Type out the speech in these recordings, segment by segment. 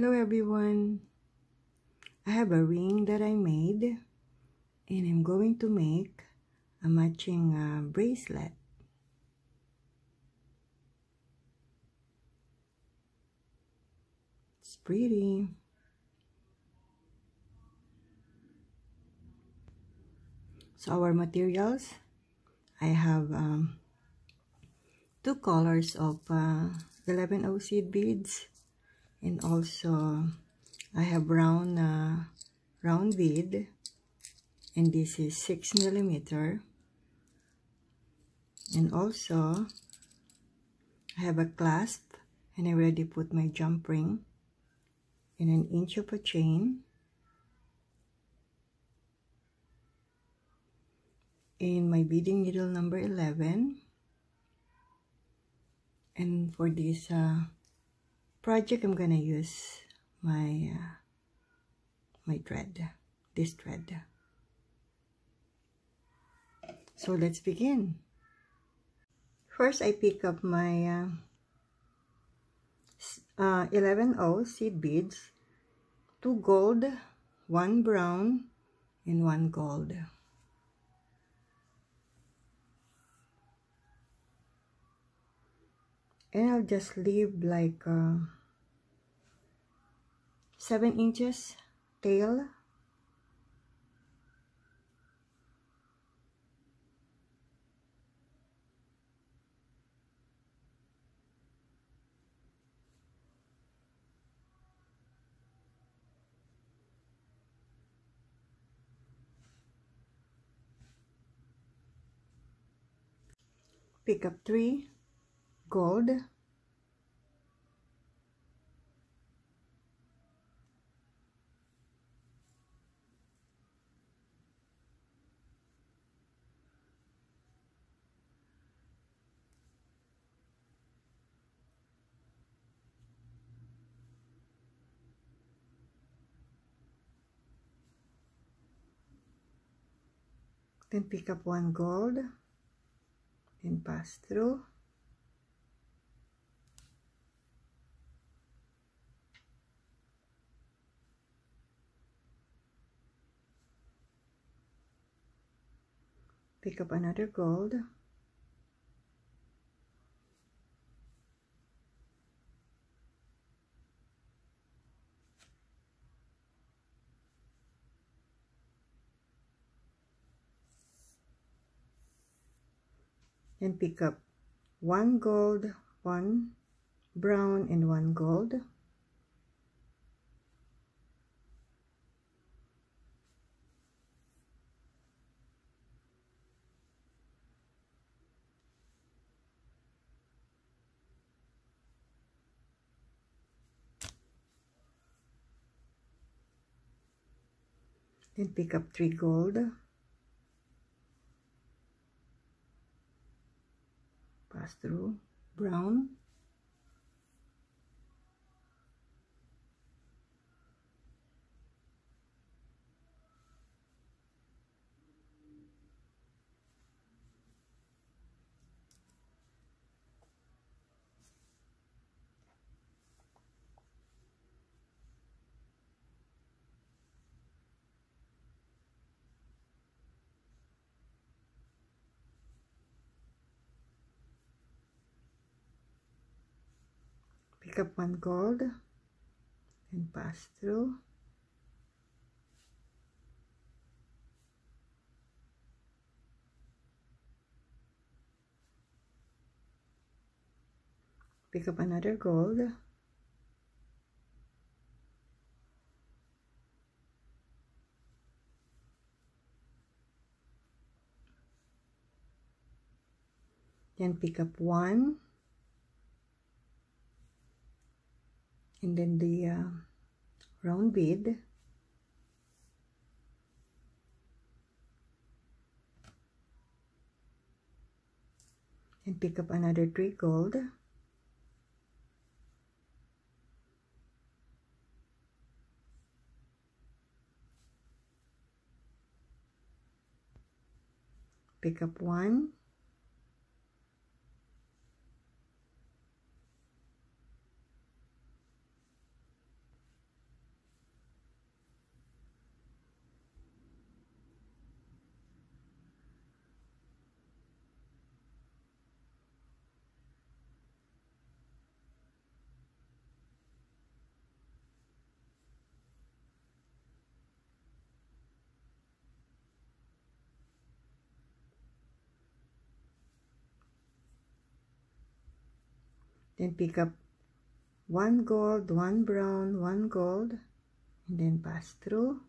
Hello everyone, I have a ring that I made and I'm going to make a matching bracelet. It's pretty. So our materials, I have two colors of 11O seed beads, and also I have round bead, and this is 6mm, and also I have a clasp, and I already put my jump ring and an inch of a chain, and my beading needle number 11. And for this project, I'm gonna use my thread, this thread. So let's begin. First, I pick up my 11O seed beads, 2 gold, 1 brown, and 1 gold. And I'll just leave like 7 inches tail. Pick up 3 gold, then pick up 1 gold, then pass through, pick up another gold, then pick up 1 gold, 1 brown, and 1 gold. Then pick up 3 gold, pass through, brown, pick up 1 gold, and pass through, pick up another gold, then pick up 1, and then the round bead, and pick up another 3 gold, pick up 1, Then pick up one gold, one brown, one gold, and then pass through.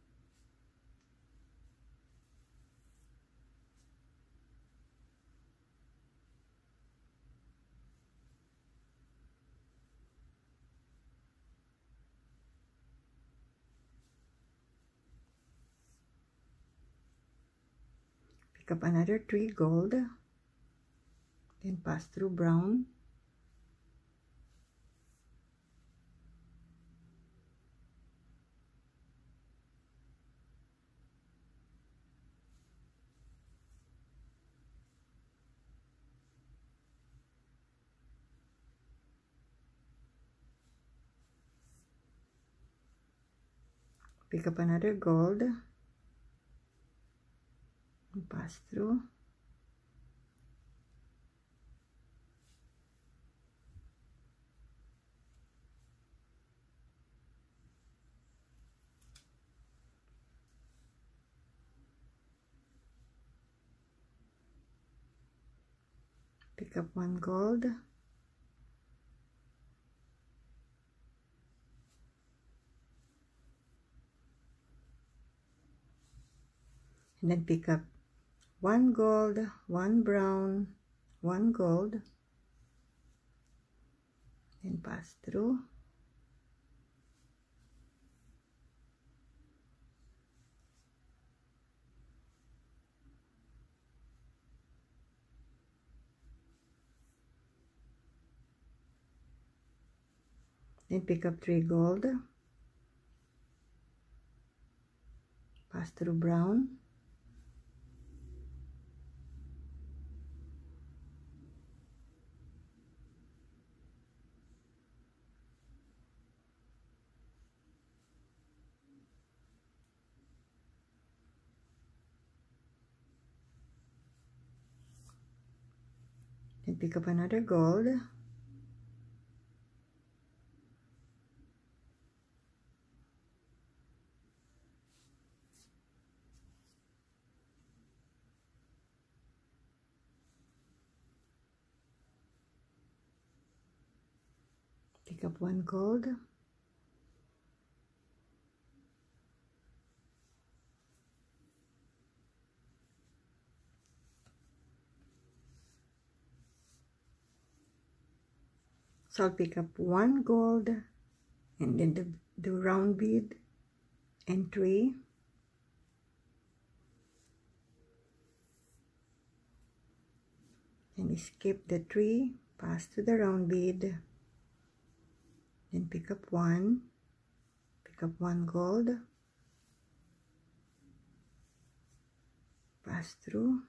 Pick up another 3 gold, then pass through brown. Pick up another gold and pass through. Pick up one gold, and then pick up one gold, one brown, one gold, and pass through. Then pick up 3 gold, pass through brown, then pick up another gold, pick up one gold, so I'll pick up one gold and then the round bead and 3, and skip the 3, pass to the round bead, then pick up one gold, pass through,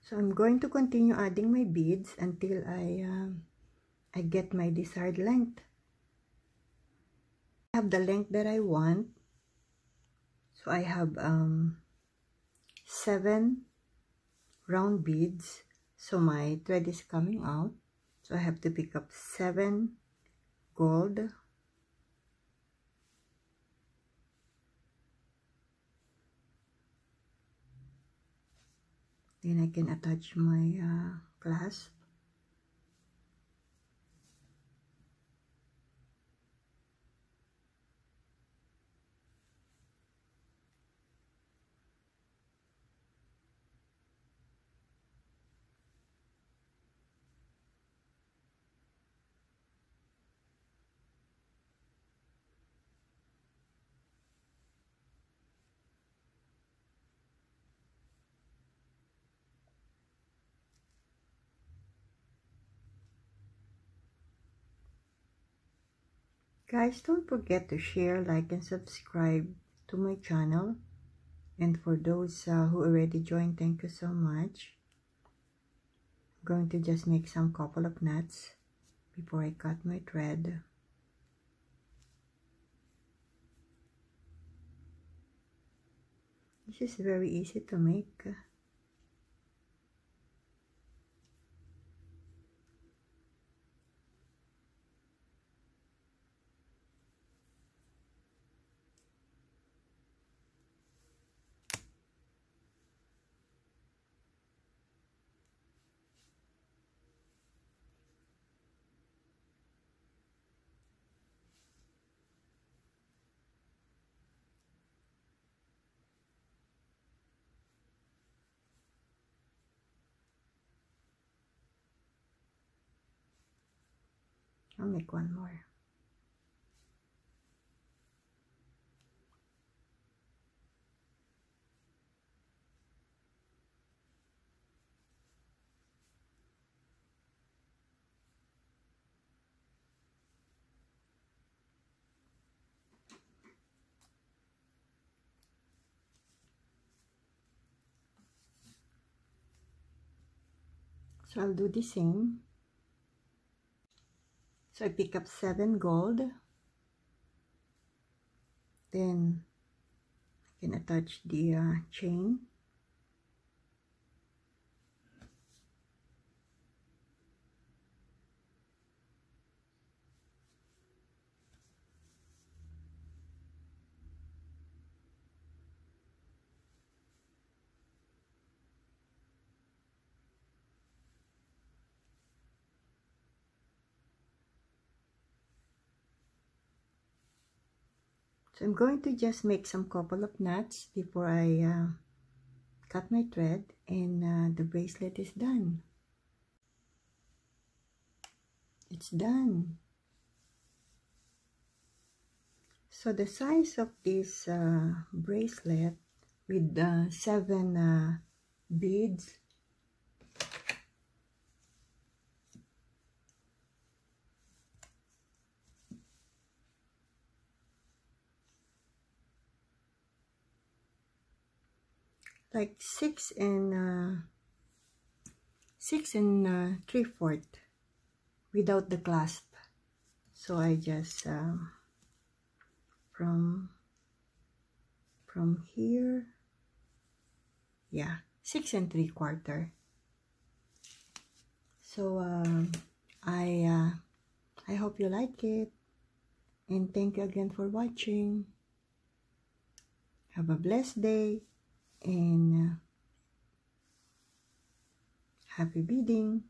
so I'm going to continue adding my beads until I get my desired length. I have the length that I want, so I have 7 round beads, so my thread is coming out, so I have to pick up 7 gold, then I can attach my clasp. Guys, don't forget to share, like, and subscribe to my channel. And for those who already joined, thank you so much. I'm going to just make some couple of knots. before I cut my thread. This is very easy to make. I'll make one more. So I'll do the same. So I pick up 7 gold. Then I can attach the chain. So I'm going to just make some couple of knots before I cut my thread, and the bracelet is done. It's done. So the size of this bracelet with 7 beads, like 6 and 3/4 without the clasp. So I just from here, yeah, 6 3/4. So I hope you like it, and thank you again for watching. Have a blessed day, and happy beading.